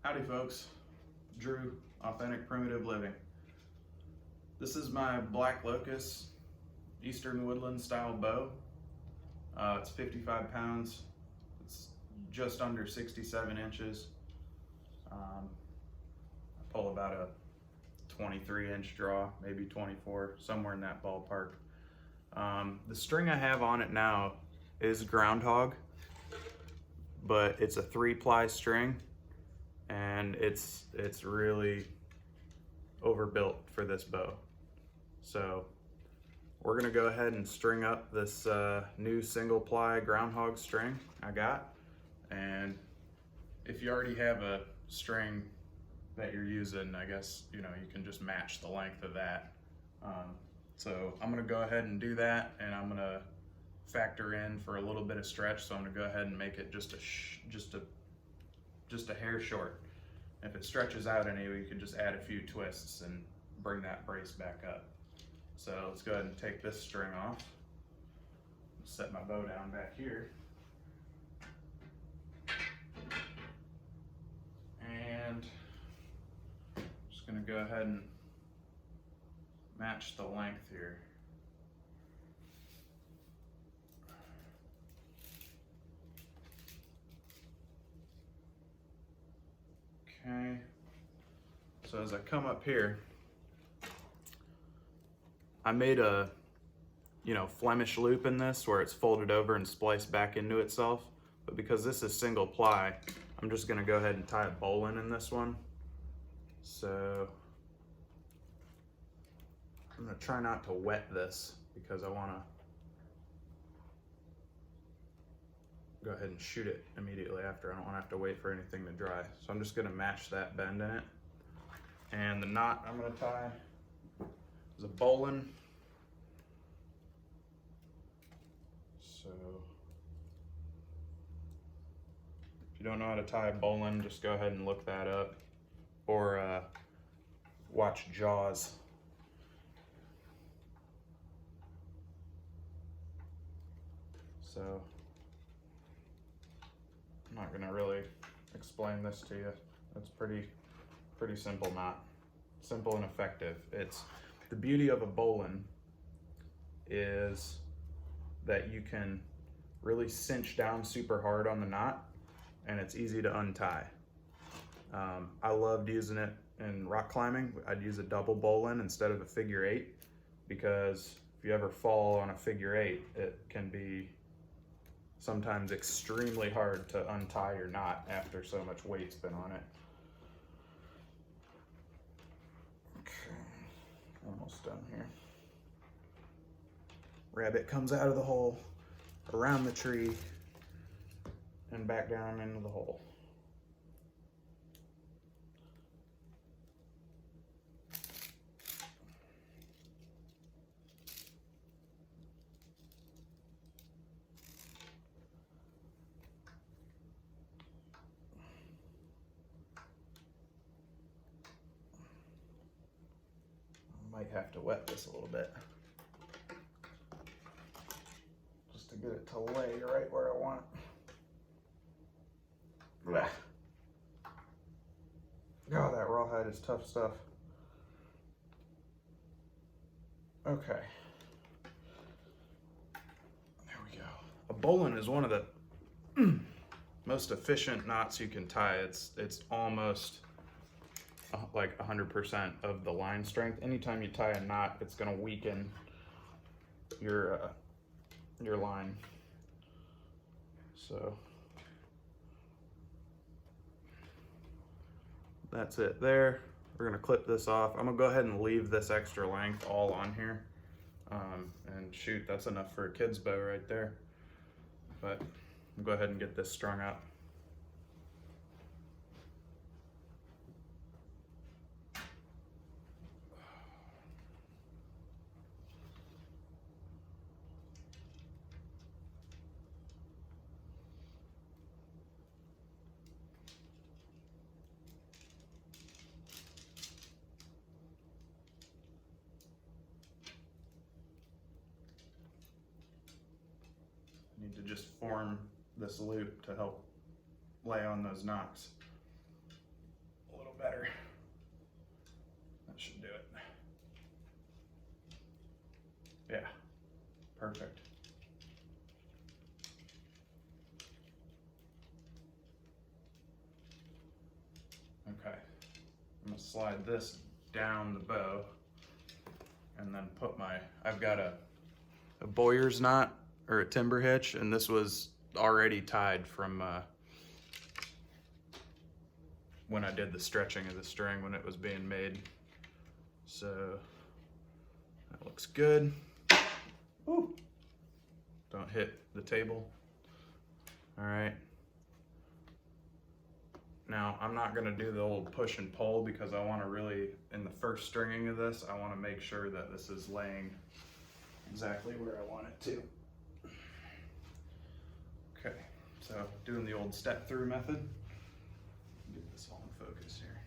Howdy folks, Drew, Authentic Primitive Living. This is my black locust Eastern Woodland style bow. It's 55 pounds, it's just under 67 inches. I pull about a 23-inch draw, maybe 24, somewhere in that ballpark. The string I have on it now is Groundhog, but it's a 3-ply string. And it's really overbuilt for this bow. So we're gonna go ahead and string up this new single ply Groundhog string I got. And if you already have a string that you're using, I guess you can just match the length of that. So I'm gonna go ahead and do that, and I'm gonna factor in for a little bit of stretch. So I'm gonna go ahead and make it just a hair short. If it stretches out any, you can just add a few twists and bring that brace back up. So let's go ahead and take this string off. Set my bow down back here. And just gonna go ahead and match the length here. Okay, so as I come up here, I made a Flemish loop in this where it's folded over and spliced back into itself, but because this is single ply, I'm just gonna go ahead and tie a bowline in this one. So I'm gonna try not to wet this because I wanna go ahead and shoot it immediately after. I don't want to have to wait for anything to dry. So I'm just going to match that bend in it. And the knot I'm going to tie is a bowline. So if you don't know how to tie a bowline, just go ahead and look that up, or watch Jaws. So I'm not gonna really explain this to you. It's pretty simple knot. Simple and effective. It's the beauty of a bowline is that you can really cinch down super hard on the knot, and it's easy to untie. I loved using it in rock climbing. I'd use a double bowline instead of a figure 8, because if you ever fall on a figure 8, it can be sometimes extremely hard to untie your knot after so much weight's been on it. Okay, almost done here. Rabbit comes out of the hole, around the tree, and back down into the hole. Might have to wet this a little bit just to get it to lay right where I want it. Blah. Oh, that rawhide is tough stuff. Okay, there we go. A bowline is one of the most efficient knots you can tie. It's almost like 100% of the line strength. Anytime you tie a knot, it's going to weaken your line. So that's it there. We're going to clip this off. I'm going to go ahead and leave this extra length all on here. And shoot, that's enough for a kid's bow right there. But I'll go ahead and get this strung up. Need to just form this loop to help lay on those knots. better. That should do it. Yeah, perfect. Okay, I'm gonna slide this down the bow and then put my, I've got a Boyer's knot or a timber hitch, and this was already tied from when I did the stretching of the string when it was being made. So that looks good. Woo. Don't hit the table. All right. Now I'm not gonna do the old push and pull because I wanna really, in the first stringing of this, I wanna make sure that this is laying exactly where I want it to. Okay, so doing the old step through method. Get this all in focus here.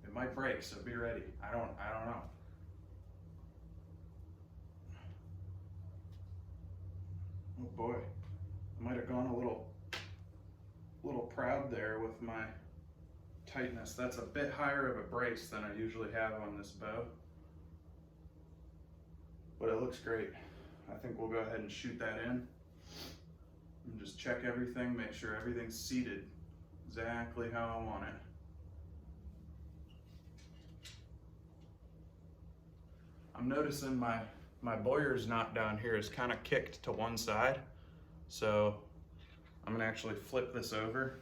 It might break, so be ready. I don't know. Oh boy, I might have gone a little proud there with my tightness. That's a bit higher of a brace than I usually have on this bow, but it looks great. I think we'll go ahead and shoot that in and just check everything, make sure everything's seated exactly how I want it. I'm noticing my Boyer's knot down here is kind of kicked to one side, so I'm gonna actually flip this over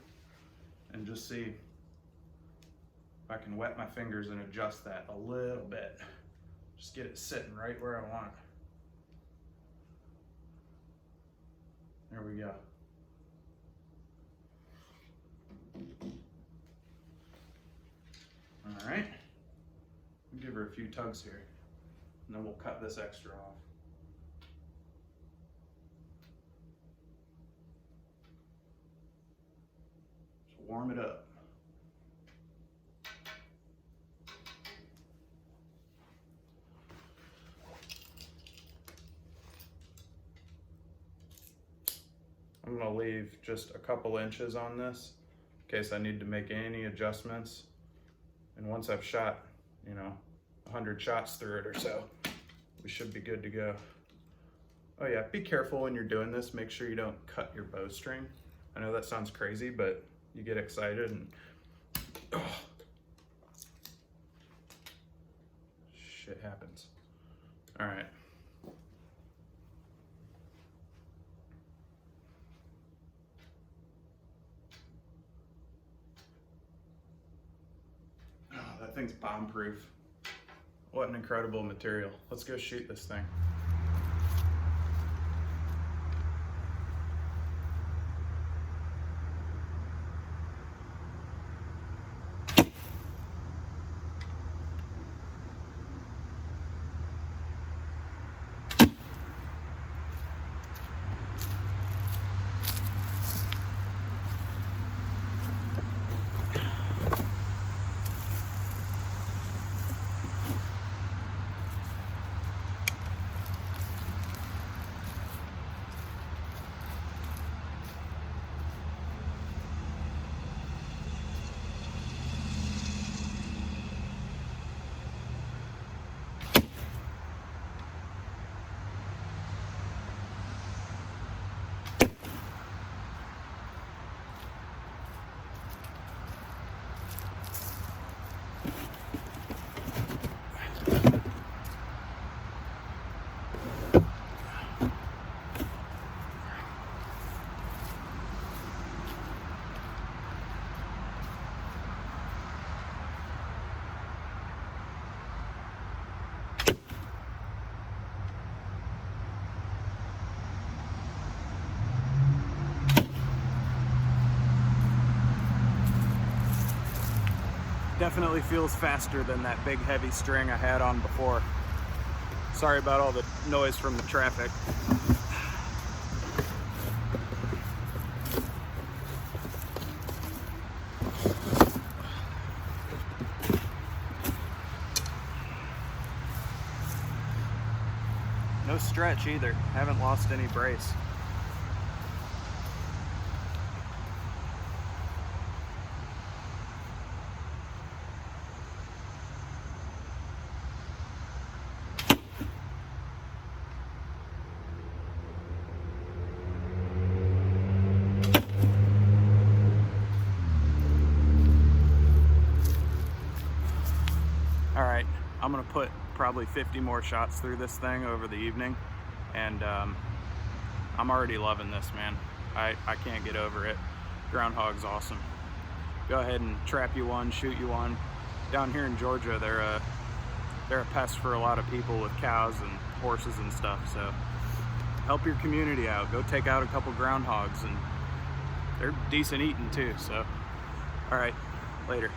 and just see if I can wet my fingers and adjust that a little bit. Just get it sitting right where I want it. There we go. All right, give her a few tugs here, and then we'll cut this extra off. Just warm it up. I'm gonna leave just a couple inches on this in case I need to make any adjustments. And once I've shot, 100 shots through it or so, we should be good to go. Oh yeah, be careful when you're doing this. Make sure you don't cut your bowstring. I know that sounds crazy, but you get excited and shit happens. All right. That thing's bomb proof. What an incredible material. Let's go shoot this thing. Definitely feels faster than that big heavy string I had on before. Sorry about all the noise from the traffic. No stretch either. Haven't lost any brace. gonna put probably 50 more shots through this thing over the evening, and I'm already loving this, man. I can't get over it. Groundhog's awesome. Go ahead and trap you one, shoot you one. Down here in Georgia, they're a pest for a lot of people with cows and horses and stuff, so help your community out. Go take out a couple groundhogs, and they're decent eating too, so. All right, later.